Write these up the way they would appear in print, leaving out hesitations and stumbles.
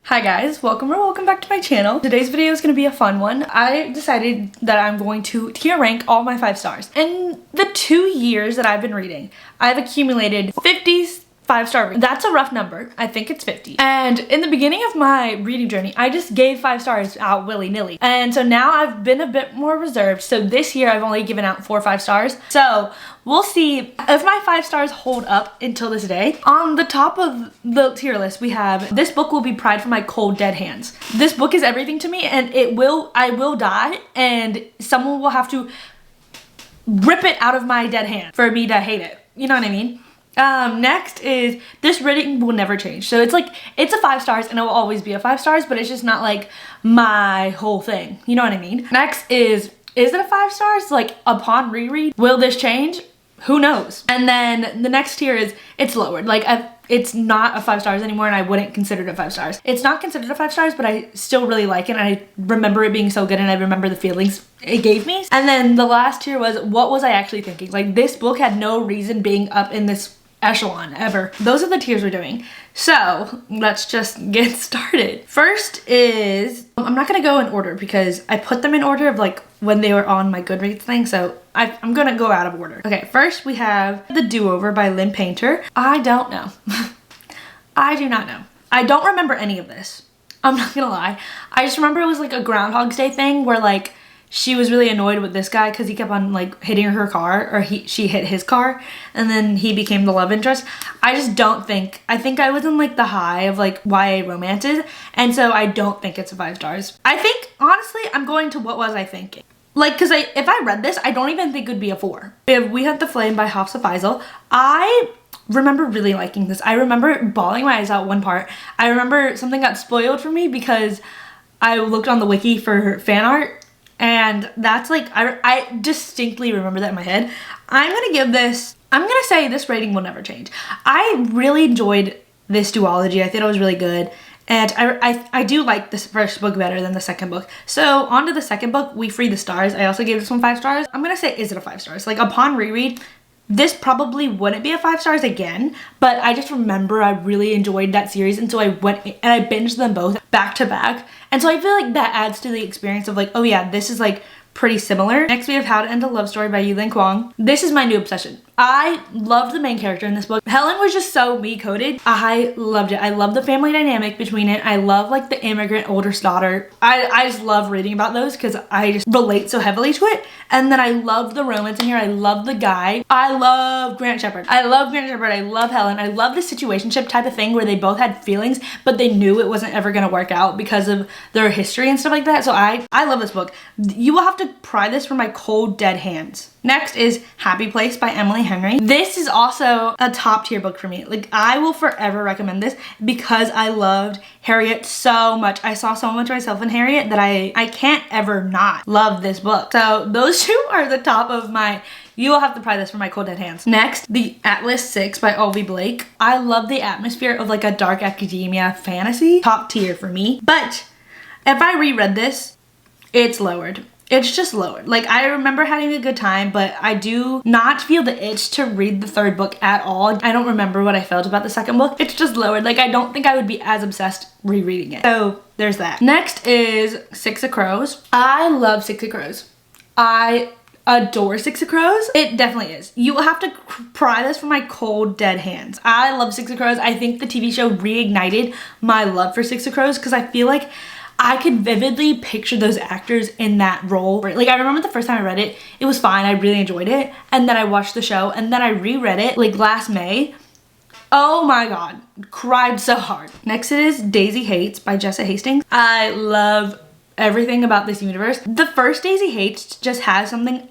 Hi guys, welcome back to my channel. Today's video is going to be a fun one. I decided that I'm going to tier rank all my 5 stars. In the 2 years that I've been reading, I've accumulated 50 5-star readings. That's a rough number. I think it's 50. And in the beginning of my reading journey, I just gave 5 stars out willy-nilly. And so now I've been a bit more reserved. So this year I've only given out 4 5 stars. So we'll see if my 5 stars hold up until this day. On the top of the tier list, we have, this book will be Pride for My Cold Dead Hands. This book is everything to me, and I will die, and someone will have to rip it out of my dead hand for me to hate it. You know what I mean? Next is This Rating Will Never Change. So it's a 5 stars and it will always be a 5 stars, but it's just not like my whole thing. You know what I mean? Next is it a 5 stars? Like, upon reread, will this change? Who knows? And then the next tier is, it's lowered. Like, it's not a 5 stars anymore, and I wouldn't consider it a 5 stars. It's not considered a 5 stars, but I still really like it, and I remember it being so good, and I remember the feelings it gave me. And then the last tier was, what was I actually thinking? Like, this book had no reason being up in this echelon ever. Those are the tiers we're doing. So let's just get started. First is, I'm not gonna go in order because I put them in order of like when they were on my Goodreads thing, so I'm gonna go out of order. Okay, first we have The Do-Over by Lynn Painter. I don't know. I do not know. I don't remember any of this. I'm not gonna lie. I just remember it was like a Groundhog's Day thing where like she was really annoyed with this guy because he kept on like hitting her car, or she hit his car, and then he became the love interest. I just don't think, I think I was in like the high of like YA romances, and so I don't think it's a 5 stars. I think, honestly, I'm going to what was I thinking. Like, because if I read this, I don't even think it would be a 4. We have We Hunt the Flame by Hafsa Faisal. I remember really liking this. I remember bawling my eyes out one part. I remember something got spoiled for me because I looked on the wiki for fan art, and that's like, I distinctly remember that in my head. I'm gonna say This Rating Will Never Change. I really enjoyed this duology. I thought it was really good. And I do like this first book better than the second book. So on to the second book, We Free the Stars. I also gave this one 5 stars. I'm gonna say, is it a 5 stars? Like, upon reread, this probably wouldn't be a 5 stars again, but I just remember I really enjoyed that series, and so I went and I binged them both back to back. And so I feel like that adds to the experience of like, oh yeah, this is like pretty similar. Next we have How to End a Love Story by Yulin Kwong. This is my new obsession. I loved the main character in this book. Helen was just so me-coded. I loved it. I love the family dynamic between it. I love like the immigrant oldest daughter. I just love reading about those because I just relate so heavily to it. And then I love the romance in here. I love the guy. I love Grant Shepherd. I love Helen. I love the situationship type of thing where they both had feelings, but they knew it wasn't ever gonna work out because of their history and stuff like that. So I love this book. You will have to pry this from my cold dead hands. Next is Happy Place by Emily Henry. This is also a top tier book for me. Like, I will forever recommend this because I loved Harriet so much. I saw so much of myself in Harriet that I can't ever not love this book. So those two are the top of my, you will have to pry this from my cold dead hands. Next, The Atlas 6 by Olivia Blake. I love the atmosphere of like a dark academia fantasy. Top tier for me. But if I reread this, it's lowered. It's just lowered. Like, I remember having a good time, but I do not feel the itch to read the third book at all. I don't remember what I felt about the second book. It's just lowered. Like, I don't think I would be as obsessed rereading it. So there's that. Next is Six of Crows. I love Six of Crows. I adore Six of Crows. It definitely is. You will have to pry this from my cold dead hands. I love Six of Crows. I think the TV show reignited my love for Six of Crows because I feel like I could vividly picture those actors in that role. Like, I remember the first time I read it, it was fine. I really enjoyed it. And then I watched the show, and then I reread it like last May. Oh my God, cried so hard. Next is Daisy Hates by Jessa Hastings. I love everything about this universe. The first Daisy Hates just has something,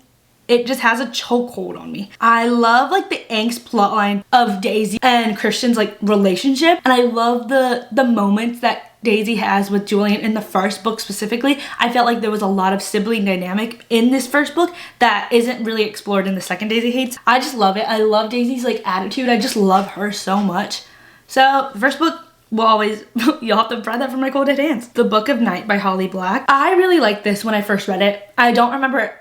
it just has a chokehold on me. I love like the angst plotline of Daisy and Christian's like relationship, and I love the moments that Daisy has with Julian in the first book specifically. I felt like there was a lot of sibling dynamic in this first book that isn't really explored in the second Daisy Hates. I just love it. I love Daisy's like attitude. I just love her so much. So the first book will always, you'll have to pry that from my cold dead hands. The Book of Night by Holly Black. I really liked this when I first read it. I don't remember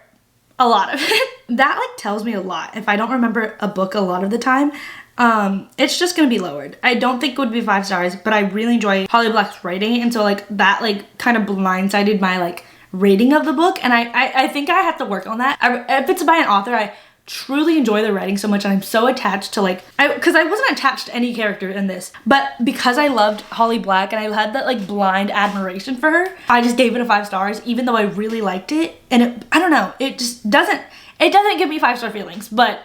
a lot of it. That like tells me a lot. If I don't remember a book a lot of the time, it's just gonna be lowered. I don't think it would be 5 stars, but I really enjoy Holly Black's writing, and so like that like kind of blindsided my like rating of the book, and I think I have to work on that. If it's by an author I truly enjoy their writing so much, and I'm so attached to like, because I wasn't attached to any character in this, but because I loved Holly Black and I had that like blind admiration for her, I just gave it a 5 stars even though I really liked it. And I don't know, it just doesn't give me 5-star feelings, but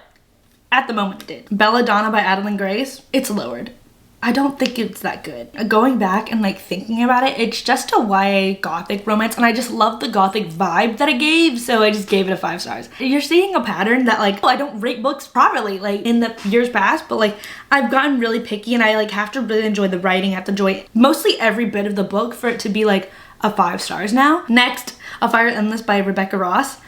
at the moment it did. Belladonna by Adeline Grace, it's lowered. I don't think it's that good. Going back and like thinking about it, it's just a YA gothic romance, and I just love the gothic vibe that it gave, so I just gave it a 5 stars. You're seeing a pattern that like, I don't rate books properly like in the years past, but like I've gotten really picky, and I like have to really enjoy the writing, I have to enjoy mostly every bit of the book for it to be like a 5 stars now. Next, A Fire Endless by Rebecca Ross.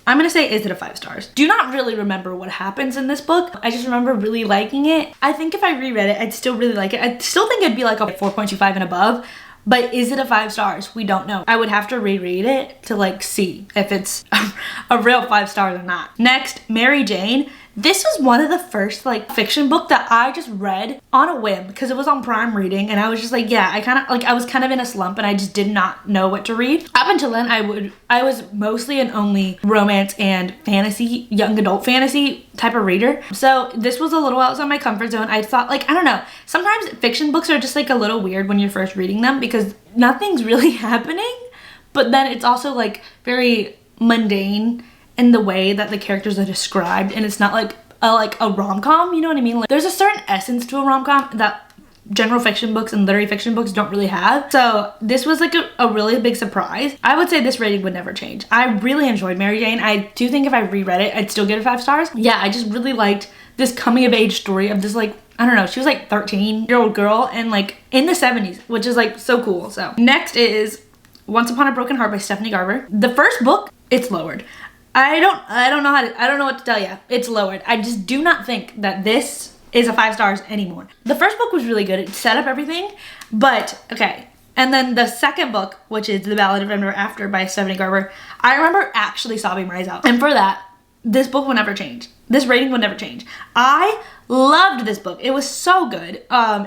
I'm gonna say, is it a 5 stars? Do not really remember what happens in this book. I just remember really liking it. I think if I reread it, I'd still really like it. I still think it'd be like a 4.25 and above, but is it a 5 stars? We don't know. I would have to reread it to like see if it's a real 5 stars or not. Next, Mary Jane. This was one of the first like fiction book that I just read on a whim because it was on Prime Reading, and I was just like, yeah, I was kind of in a slump and I just did not know what to read. Up until then, I was mostly and only romance and fantasy, young adult fantasy type of reader. So this was a little outside my comfort zone. I thought like, I don't know, sometimes fiction books are just like a little weird when you're first reading them because nothing's really happening, but then it's also like very mundane in the way that the characters are described, and it's not like a rom-com, you know what I mean? Like there's a certain essence to a rom-com that general fiction books and literary fiction books don't really have. So this was like a really big surprise. I would say this rating would never change. I really enjoyed Mary Jane. I do think if I reread it, I'd still give it 5 stars. Yeah, I just really liked this coming of age story of this like, I don't know, she was like 13-year-old girl and like in the 70s, which is like so cool. So next is Once Upon a Broken Heart by Stephanie Garber. The first book, it's lowered. I don't know what to tell you. It's lowered. I just do not think that this is a 5 stars anymore. The first book was really good. It set up everything, but okay. And then the second book, which is The Ballad of Ever After by Stephanie Garber, I remember actually sobbing my eyes out. And for that, this book will never change. This rating will never change. I loved this book. It was so good.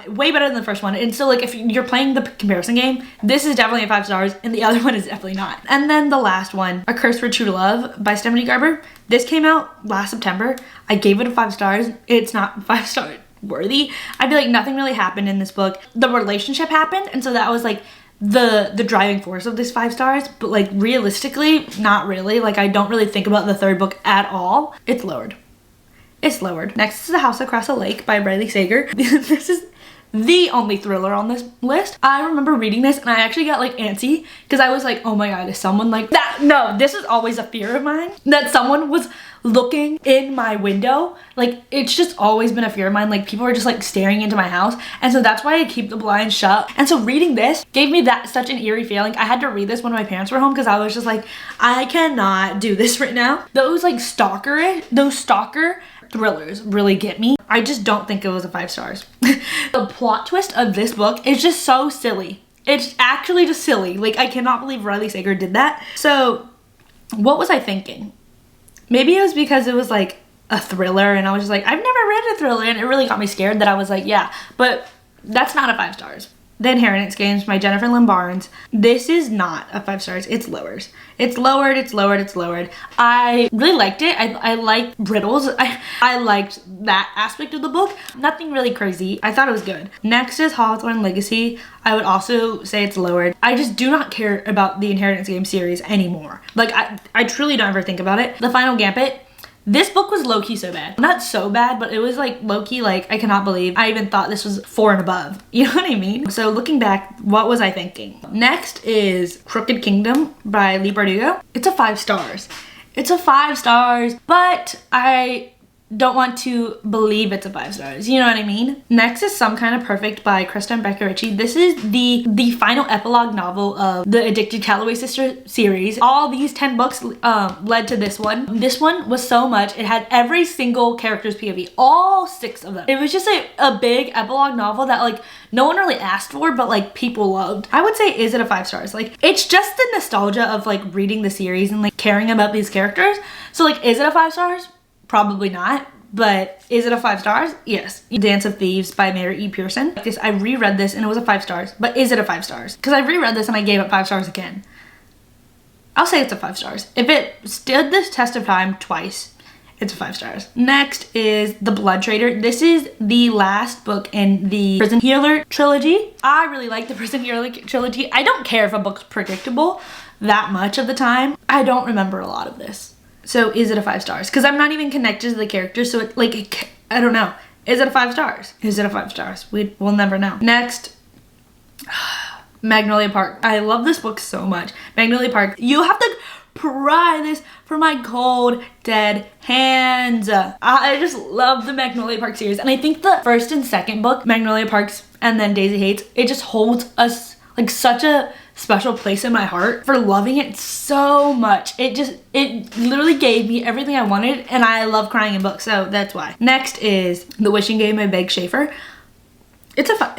Way better than the first one. And so like if you're playing the comparison game, this is definitely a 5 stars and the other one is definitely not. And then the last one, A Curse for True Love by Stephanie Garber. This came out last September. I gave it a 5 stars. It's not 5-star worthy. I feel like nothing really happened in this book. The relationship happened, and so that was like the driving force of this 5 stars, but like realistically, not really. Like I don't really think about the third book at all. It's lowered. It's lowered. Next is The House Across a Lake by Riley Sager. This is the only thriller on this list. I remember reading this and I actually got like antsy because I was like, oh my god, is someone like that? No, this is always a fear of mine, that someone was looking in my window. Like it's just always been a fear of mine. Like people are just like staring into my house, and so that's why I keep the blinds shut. And so reading this gave me that such an eerie feeling. I had to read this when my parents were home because I was just like, I cannot do this right now. Those stalker thrillers really get me. I just don't think it was a 5 stars. The plot twist of this book is just so silly. It's actually just silly. Like I cannot believe Riley Sager did that. So what was I thinking? Maybe it was because it was like a thriller and I was just like, I've never read a thriller, and it really got me scared that I was like, yeah, but that's not a 5 stars. The Inheritance Games by Jennifer Lynn Barnes. This is not a 5 stars. It's lowered. It's lowered, it's lowered, it's lowered. I really liked it. I like riddles. I liked that aspect of the book. Nothing really crazy. I thought it was good. Next is Hawthorne Legacy. I would also say it's lowered. I just do not care about the Inheritance Game series anymore. Like I truly don't ever think about it. The Final Gambit. This book was low-key so bad. Not so bad, but it was like low-key like, I cannot believe I even thought this was 4 and above. You know what I mean? So looking back, what was I thinking? Next is Crooked Kingdom by Leigh Bardugo. It's a 5 stars. It's a 5 stars, but I don't want to believe it's a 5 stars. You know what I mean? Next is Some Kind of Perfect by Kristen Becker Ritchie. This is the final epilogue novel of the Addicted Calloway Sister series. All these 10 books led to this one. This one was so much. It had every single character's POV, all 6 of them. It was just a big epilogue novel that like no one really asked for, but like people loved. I would say, is it a 5 stars? Like it's just the nostalgia of like reading the series and like caring about these characters. So like, is it a 5 stars? Probably not, but is it a 5 stars? Yes. Dance of Thieves by Mary E. Pearson. I reread this and it was a 5 stars, but is it a 5 stars? Because I reread this and I gave it 5 stars again. I'll say it's a 5 stars. If it stood this test of time twice, it's a 5 stars. Next is The Blood Trader. This is the last book in the Prison Healer trilogy. I really like the Prison Healer trilogy. I don't care if a book's predictable that much of the time. I don't remember a lot of this. So is it a 5 stars? Because I'm not even connected to the characters, so I don't know. Is it a 5 stars? Is it a 5 stars? We'll never know. Next, Magnolia Park. I love this book so much. Magnolia Park. You have to pry this from my cold, dead hands. I just love the Magnolia Park series. And I think the first and second book, Magnolia Parks and then Daisy Hates, it just holds us like such a special place in my heart for loving it so much. It literally gave me everything I wanted, and I love crying in books, so that's why. Next is The Wishing Game by Meg Schaefer. It's a 5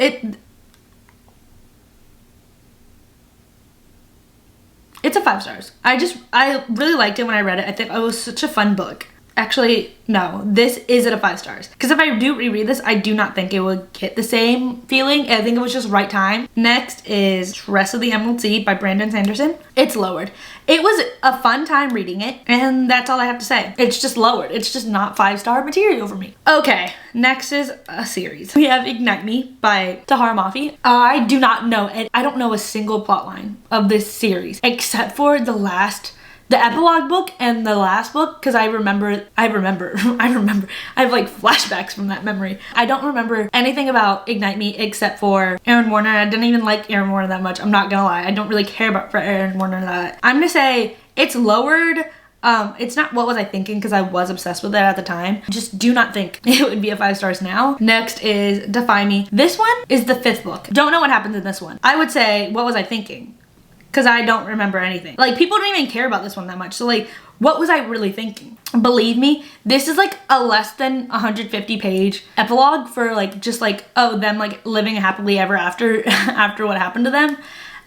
stars. I really liked it when I read it. I think it was such a fun book. Actually, no, this isn't a 5 stars. Because if I do reread this, I do not think it would get the same feeling. I think it was just right time. Next is Rest of the Emerald Sea by Brandon Sanderson. It's lowered. It was a fun time reading it, and that's all I have to say. It's just lowered. It's just not 5-star material for me. Okay, next is a series. We have Ignite Me by Tahar Mafi. I do not know, and I don't know a single plot line of this series except for the epilogue book and the last book, because I remember. I have like flashbacks from that memory. I don't remember anything about Ignite Me except for Aaron Warner. I didn't even like Aaron Warner that much. I'm not gonna lie. I don't really care about Aaron Warner that. I'm gonna say it's lowered. It's not What Was I Thinking, because I was obsessed with it at the time. Just do not think it would be a 5 stars now. Next is Defy Me. This one is the 5th book. Don't know what happens in this one. I would say What Was I Thinking? Because I don't remember anything. Like, people don't even care about this one that much. So, like, what was I really thinking? Believe me, this is like a less than 150 page epilogue for like, just like, oh, them like living happily ever after, after what happened to them.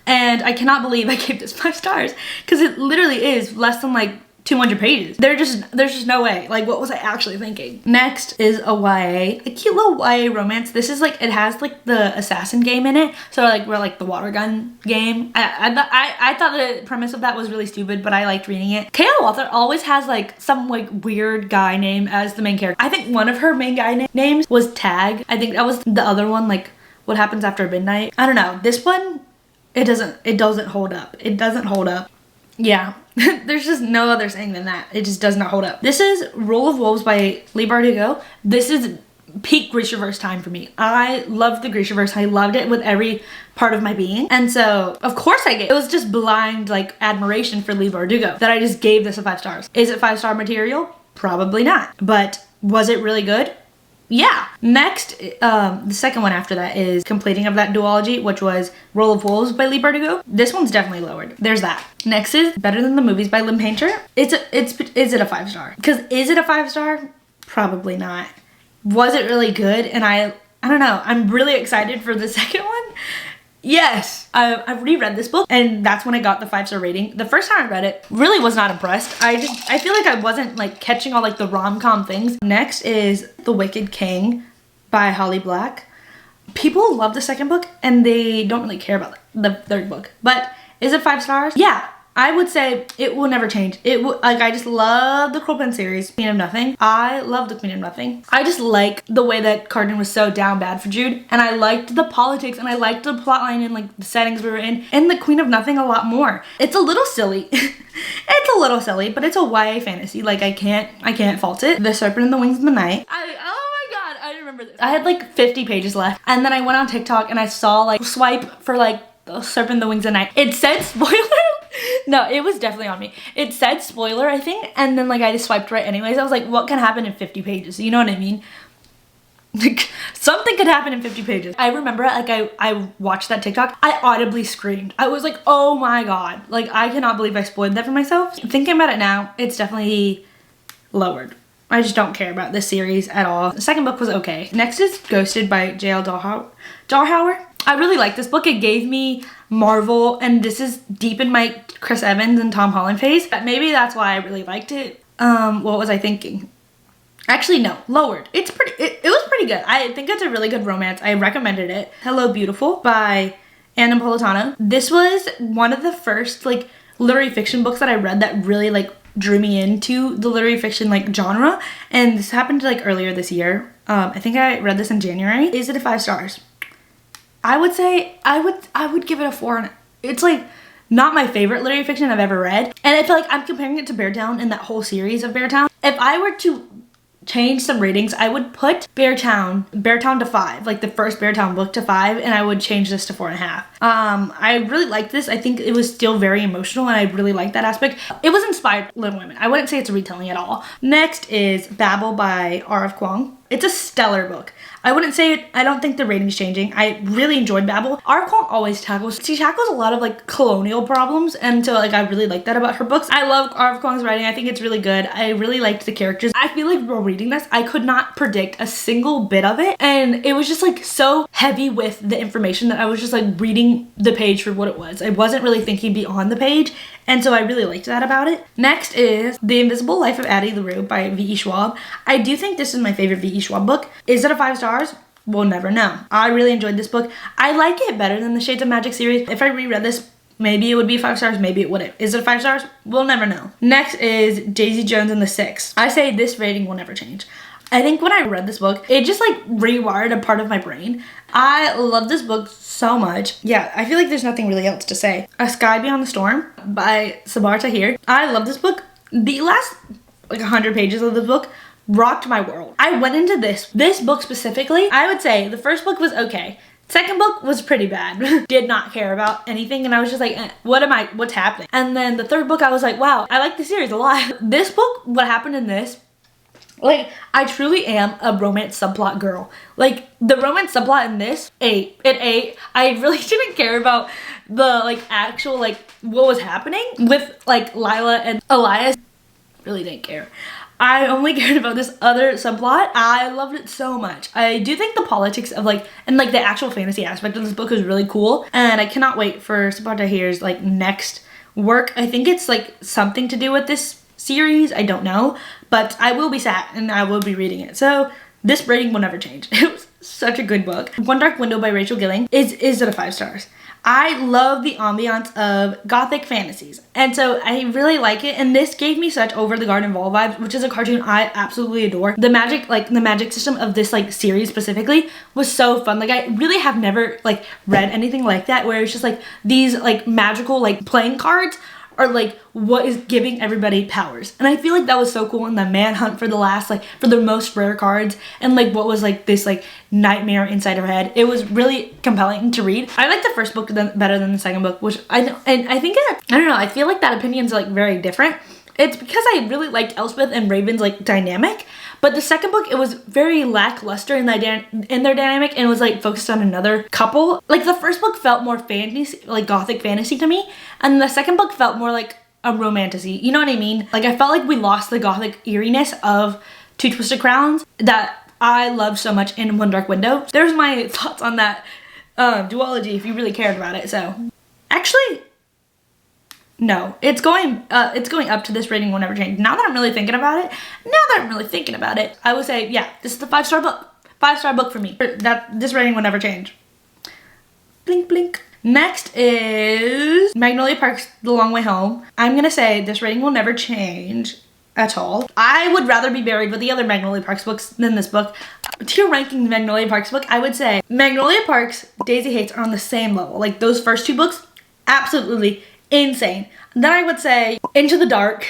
And I cannot believe I gave this 5 stars. Because it literally is less than like 200 pages. There's just no way. Like, what was I actually thinking? Next is a YA, a cute little YA romance. This is like, it has like the assassin game in it. So like, we're like the water gun game. I thought the premise of that was really stupid, but I liked reading it. Kayla Walther always has like some like weird guy name as the main character. I think one of her main guy names was Tag. I think that was the other one, like What Happens After Midnight. I don't know. This one, it doesn't hold up. It doesn't hold up. Yeah. There's just no other saying than that. It just does not hold up. This is Rule of Wolves by Leigh Bardugo. This is peak Grishaverse time for me. I loved the Grishaverse. I loved it with every part of my being. And so, of course it was just blind like admiration for Leigh Bardugo that I just gave this a 5 stars. Is it 5-star material? Probably not. But was it really good? Yeah. Next, the second one after that is Completing of That Duology, which was Roll of Wolves by Leigh Bardugo. This one's definitely lowered. There's that. Next is Better Than the Movies by Lynn Painter. Is it a 5 star? Because is it a 5 star? Probably not. Was it really good? And I don't know. I'm really excited for the second one. Yes, I've reread this book, and that's when I got the 5-star rating. The first time I read it, really was not impressed. I feel like I wasn't like catching all like the rom-com things. Next is The Wicked King by Holly Black. People love the second book, and they don't really care about the third book. But is it 5 stars? Yeah. I would say it will never change. I just love the Cruel Pen series, Queen of Nothing. I love the Queen of Nothing. I just like the way that Carden was so down bad for Jude, and I liked the politics, and I liked the plotline and like the settings we were in, and the Queen of Nothing a lot more. It's a little silly. It's a little silly, but it's a YA fantasy. Like, I can't fault it. The Serpent and the Wings of the Night. Oh my god, I remember this. I had like 50 pages left, and then I went on TikTok and I saw like swipe for like The Serpent and the Wings of the Night. It said spoiler. No, it was definitely on me. It said spoiler, I think, and then like I just swiped right anyways. I was like, what can happen in 50 pages? You know what I mean? Like, something could happen in 50 pages. I remember like I watched that TikTok. I audibly screamed. I was like, oh my god. Like, I cannot believe I spoiled that for myself. Thinking about it now, it's definitely lowered. I just don't care about this series at all. The second book was okay. Next is Ghosted by J.L. Darhauer. I really like this book. It gave me Marvel, and this is deep in my Chris Evans and Tom Holland phase. Maybe that's why I really liked it. What was I thinking? Actually, no, lowered. It was pretty good. I think it's a really good romance. I recommended it. Hello Beautiful by Anna Napolitano. This was one of the first like literary fiction books that I read that really like drew me into the literary fiction like genre, and this happened like earlier this year. I think I read this in January. Is it a 5 stars? I would say I would give it a 4. It's like not my favorite literary fiction I've ever read, and I feel like I'm comparing it to Beartown and that whole series of Beartown. If I were to change some ratings, I would put Beartown to 5, like the first Beartown book to 5, and I would change this to 4.5. I really liked this. I think it was still very emotional, and I really liked that aspect. It was inspired Little Women. I wouldn't say it's a retelling at all. Next is Babel by R.F. Kuang. It's a stellar book. I wouldn't say it, I don't think the rating's changing. I really enjoyed Babel. R.F. Kuang always tackles a lot of like colonial problems, and so like I really like that about her books. I love R.F. Kuang's writing. I think it's really good. I really liked the characters. I feel like while reading this, I could not predict a single bit of it, and it was just like so heavy with the information that I was just like reading the page for what it was. I wasn't really thinking beyond the page, and so I really liked that about it. Next is The Invisible Life of Addie LaRue by V.E. Schwab. I do think this is my favorite V.E. Schwab book. Is it a 5 stars? We'll never know. I really enjoyed this book. I like it better than the Shades of Magic series. If I reread this, maybe it would be 5 stars, maybe it wouldn't. Is it 5 stars? We'll never know. Next is Daisy Jones and the Six. I say this rating will never change. I think when I read this book, it just like rewired a part of my brain. I love this book so much. Yeah, I feel like there's nothing really else to say. A Sky Beyond the Storm by Sabar Tahir. I love this book. The last like 100 pages of this book rocked my world. I went into this book specifically. I would say the first book was okay. Second book was pretty bad. Did not care about anything, and I was just like, what's happening? And then the third book, I was like, wow, I like the series a lot. This book, what happened in this, like, I truly am a romance subplot girl. Like, the romance subplot in this, it ate. I really didn't care about the, like, actual, like, what was happening with, like, Lila and Elias. Really didn't care. I only cared about this other subplot. I loved it so much. I do think the politics of like, and like the actual fantasy aspect of this book is really cool. And I cannot wait for Sabar Tahir's like next work. I think it's like something to do with this series. I don't know, but I will be sat and I will be reading it. So this rating will never change. It was such a good book. One Dark Window by Rachel Gilling is it a 5 stars. I love the ambiance of gothic fantasies, and so I really like it, and this gave me such Over the Garden Wall vibes, which is a cartoon I absolutely adore. The magic system of this like series specifically was so fun. Like I really have never like read anything like that where it's just like these like magical like playing cards are like what is giving everybody powers, and I feel like that was so cool in the manhunt for the last like for the most rare cards, and like what was like this like nightmare inside her head. It was really compelling to read. I like the first book better than the second book, which I think I don't know, I feel like that opinion's like very different. It's because I really liked Elspeth and Raven's like dynamic, but the second book, it was very lackluster in their dynamic, and it was like focused on another couple. Like the first book felt more fantasy, like gothic fantasy to me, and the second book felt more like a romantasy. You know what I mean? Like I felt like we lost the gothic eeriness of Two Twisted Crowns that I love so much in One Dark Window. There's my thoughts on that duology if you really cared about it. So actually, no, it's going up to this rating will never change. Now that I'm really thinking about it, I would say, yeah, this is the 5-star book. 5-star book for me. This rating will never change. Blink, blink. Next is Magnolia Park's The Long Way Home. I'm gonna say this rating will never change at all. I would rather be buried with the other Magnolia Parks books than this book. Tier ranking the Magnolia Parks book, I would say Magnolia Parks, Daisy Hates are on the same level. Like those first 2 books, absolutely insane. Then I would say Into the Dark,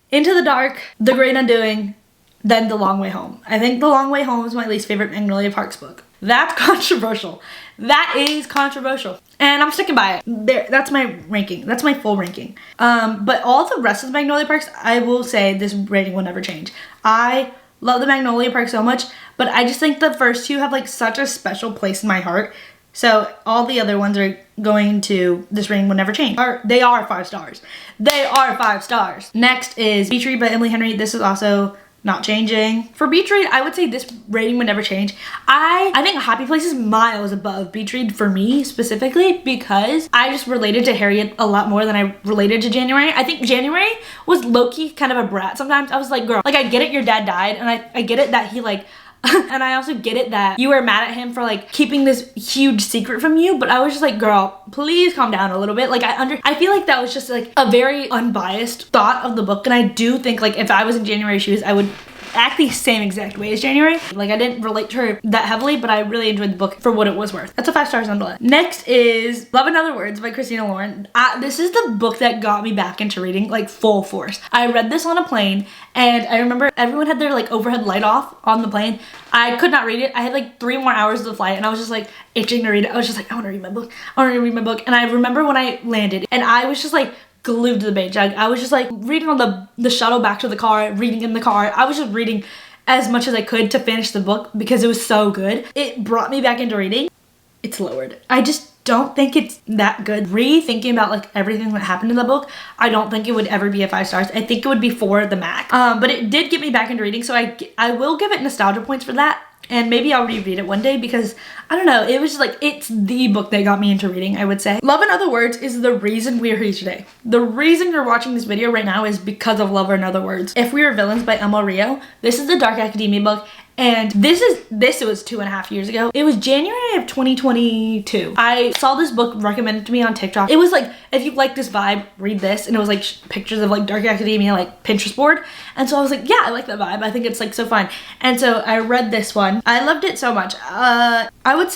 The Great Undoing, then The Long Way Home. I think The Long Way Home is my least favorite Magnolia Parks book. That's controversial. That is controversial. And I'm sticking by it. There, that's my ranking. That's my full ranking. But all the rest of the Magnolia Parks, I will say this rating will never change. I love the Magnolia Park so much, but I just think the first 2 have like such a special place in my heart. So all the other ones are going to, this rating will never change. They are 5 stars. They are 5 stars. Next is Bee Tree by Emily Henry. This is also not changing. For beach read, I would say this rating would never change. I think Happy Place is miles above beach read for me specifically because I just related to Harriet a lot more than I related to January. I think January was low-key kind of a brat sometimes. I was like, girl, like I get it your dad died, and I get it that he like and I also get it that you were mad at him for like keeping this huge secret from you, but I was just like, girl, please calm down a little bit. Like I feel like that was just like a very unbiased thought of the book, and I do think like if I was in January's shoes, I would act the same exact way as January. Like I didn't relate to her that heavily, but I really enjoyed the book for what it was worth. That's a 5 stars nonetheless. Next is Love in Other Words by Christina Lauren. This is the book that got me back into reading like full force. I read this on a plane, and I remember everyone had their like overhead light off on the plane. I could not read it. I had like 3 more hours of the flight, and I was just like itching to read it. I was just like, I want to read my book. I want to read my book. And I remember when I landed, and I was just like glued to the page. I was just like reading on the shuttle back to the car, reading in the car. I was just reading as much as I could to finish the book because it was so good. It brought me back into reading. It's lowered. I just don't think it's that good. Rethinking about like everything that happened in the book, I don't think it would ever be a 5 stars. I think it would be 4 the max. But it did get me back into reading, so I will give it nostalgia points for that. And maybe I'll reread it one day because, I don't know, it was just like, it's the book that got me into reading, I would say. Love in Other Words is the reason we are here today. The reason you're watching this video right now is because of Love in Other Words. If We Were Villains by Emma Rio. This is the dark academia book. And this was 2.5 years ago. It was January of 2022. I saw this book recommended to me on TikTok. It was like, if you like this vibe, read this. And it was like pictures of like dark academia, like Pinterest board. And so I was like, yeah, I like that vibe. I think it's like so fun. And so I read this one. I loved it so much. I would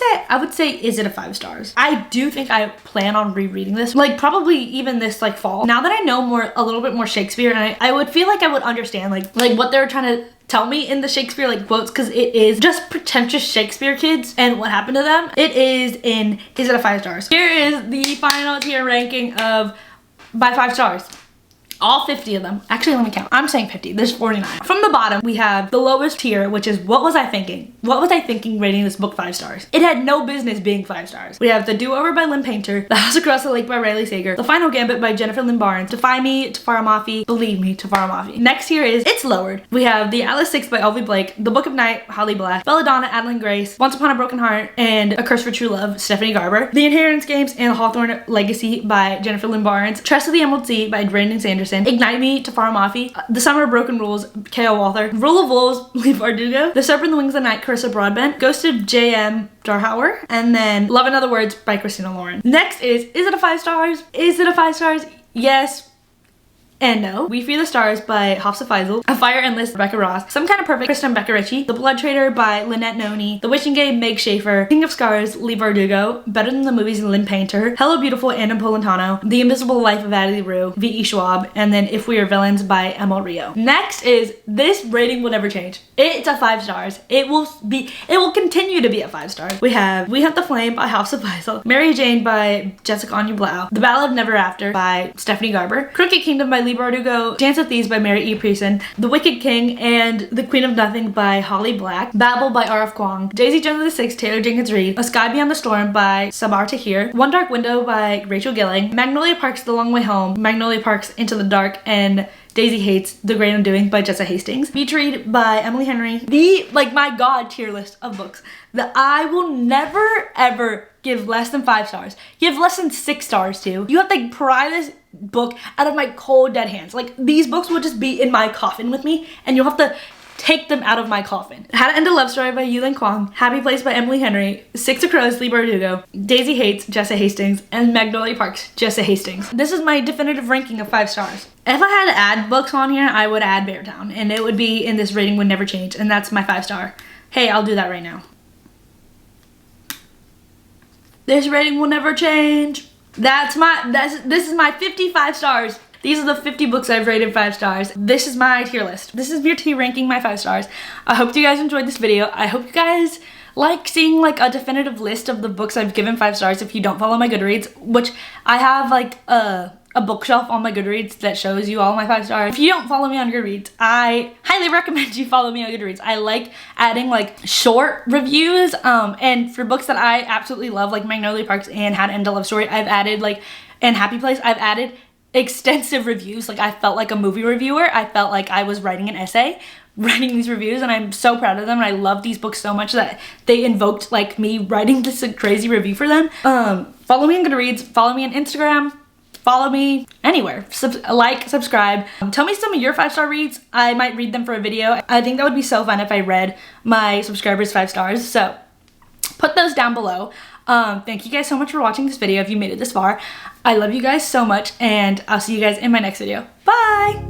say, is it a 5 stars? I do think I plan on rereading this, like probably even this like fall. Now that I know a little bit more Shakespeare, and I would feel like I would understand like what they were trying to tell me in the Shakespeare like quotes, because it is just pretentious Shakespeare kids and what happened to them. It is it a 5 stars? Here is the final tier ranking of by 5 stars. All 50 of them. Actually, let me count. I'm saying 50. There's 49. From the bottom, we have the lowest tier, which is What Was I Thinking? What was I thinking rating this book 5 stars? It had no business being 5 stars. We have The Do-Over by Lynn Painter, The House Across the Lake by Riley Sager, The Final Gambit by Jennifer Lynn Barnes, Defy Me, Tafara Mafi, Believe Me, Tafara Mafi. Next here is It's Lowered. We have The Atlas 6 by Elvie Blake, The Book of Night, Holly Black, Belladonna, Adeline Grace, Once Upon a Broken Heart, and A Curse for True Love, Stephanie Garber, The Inheritance Games and Hawthorne Legacy by Jennifer Lynn Barnes, Trust of the Emerald Sea by Brandon Sanderson, Ignite Me, Tafara Mafi, The Summer of Broken Rules, K.O. Walther, Rule of Wolves, Lee Bardugo, The Serpent and the Wings of the Night, Carissa Broadbent, Ghost of J.M. Darhauer, and then Love in Other Words by Christina Lauren. Next is it a 5 stars? Is it a 5 stars? Yes and no. We Fear the Stars by Hafsa Faisal, A Fire Endless, Rebecca Ross, Some Kind of Perfect, Kristen Becca Ritchie, The Blood Trader by Lynette Noni, The Witching Game, Meg Schaefer, King of Scars, Lee Bardugo, Better Than the Movies, Lynn Painter, Hello Beautiful, Anna Polentano, The Invisible Life of Addie Rue, V.E. Schwab, and then If We Are Villains by Emma Rio. Next is, this rating will never change. It's a 5 stars. It will continue to be a 5 stars. We have We Hunt the Flame by Hafsa Faisal, Mary Jane by Jessica Anya Blau, The Ballad of Never After by Stephanie Garber, Crooked Kingdom by Lee Bardugo, Dance of Thieves by Mary E. Preeson, The Wicked King and The Queen of Nothing by Holly Black, Babel by R.F. Kwong, Daisy Jones the 6th, Taylor Jenkins Reid, A Sky Beyond the Storm by Sabar Tahir, One Dark Window by Rachel Gilling, Magnolia Park's The Long Way Home, Magnolia Park's Into the Dark, and Daisy Hates The Great Undoing by Jessa Hastings, Beach Read by Emily Henry. My god tier list of books that I will never ever give less than 5 stars. Give less than 6 stars to. You have to pry this book out of my cold dead hands. Like, these books will just be in my coffin with me, and you'll have to take them out of my coffin. How to End a Love Story by Yulin Kwong, Happy Place by Emily Henry, Six of Crows, Lee Bardugo, Daisy Hates, Jessa Hastings, and Magnolia Parks, Jessa Hastings. This is my definitive ranking of 5 stars. If I had to add books on here, I would add Beartown, and it would be in this rating would never change, and that's my 5 star. Hey, I'll do that right now. This rating will never change. This is my 55 stars. These are the 50 books I've rated 5 stars. This is my tier list. This is your tier ranking my 5 stars. I hope you guys enjoyed this video. I hope you guys like seeing like a definitive list of the books I've given 5 stars if you don't follow my Goodreads, which I have like a bookshelf on my Goodreads that shows you all my 5 stars. If you don't follow me on Goodreads, I highly recommend you follow me on Goodreads. I like adding like short reviews, and for books that I absolutely love, like Magnolia Parks and How to End a Love Story, I've added like, and Happy Place, I've added extensive reviews. Like, I felt like a movie reviewer. I felt like I was writing an essay writing these reviews, and I'm so proud of them, and I love these books so much that they invoked like me writing this crazy review for them. Follow me on Goodreads, follow me on Instagram, follow me anywhere. Subscribe. Tell me some of your 5-star reads. I might read them for a video. I think that would be so fun if I read my subscribers 5 stars. So put those down below. Thank you guys so much for watching this video if you made it this far. I love you guys so much, and I'll see you guys in my next video. Bye!